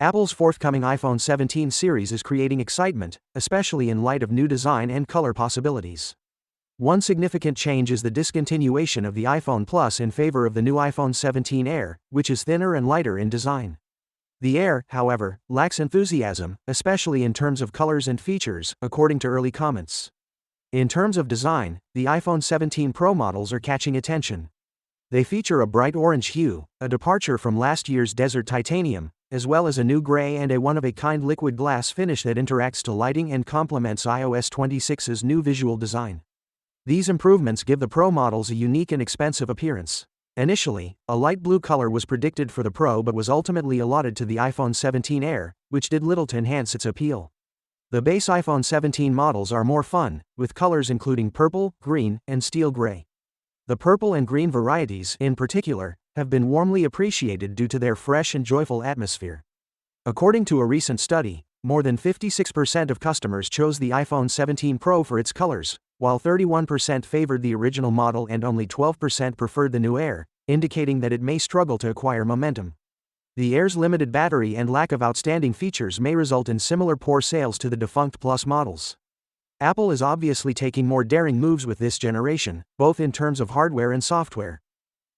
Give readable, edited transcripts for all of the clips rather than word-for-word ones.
Apple's forthcoming iPhone 17 series is creating excitement, especially in light of new design and color possibilities. One significant change is the discontinuation of the iPhone Plus in favor of the new iPhone 17 Air, which is thinner and lighter in design. The Air, however, lacks enthusiasm, especially in terms of colors and features, according to early comments. In terms of design, the iPhone 17 Pro models are catching attention. They feature a bright orange hue, a departure from last year's desert titanium, as well as a new gray and a one-of-a-kind liquid glass finish that interacts to lighting and complements iOS 26's new visual design. These improvements give the Pro models a unique and expensive appearance. Initially, a light blue color was predicted for the Pro but was ultimately allotted to the iPhone 17 Air, which did little to enhance its appeal. The base iPhone 17 models are more fun, with colors including purple, green, and steel gray. The purple and green varieties, in particular, have been warmly appreciated due to their fresh and joyful atmosphere. According to a recent study, more than 56% of customers chose the iPhone 17 Pro for its colors, while 31% favored the original model and only 12% preferred the new Air, indicating that it may struggle to acquire momentum. The Air's limited battery and lack of outstanding features may result in similar poor sales to the defunct Plus models. Apple is obviously taking more daring moves with this generation, both in terms of hardware and software.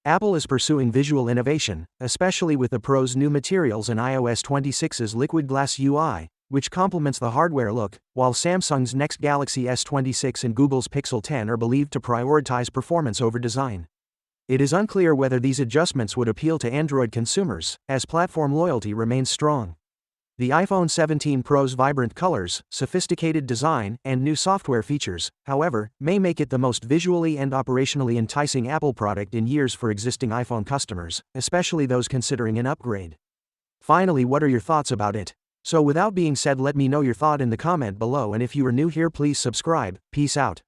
Apple is pursuing visual innovation, especially with the Pro's new materials and iOS 26's liquid glass UI, which complements the hardware look, while Samsung's next Galaxy S23 and Google's Pixel 10 are believed to prioritize performance over design. It is unclear whether these adjustments would appeal to Android consumers, as platform loyalty remains strong. The iPhone 17 Pro's vibrant colors, sophisticated design, and new software features, however, may make it the most visually and operationally enticing Apple product in years for existing iPhone customers, especially those considering an upgrade. Finally, what are your thoughts about it? So without being said, let me know your thought in the comment below, and if you are new here, please subscribe. Peace out.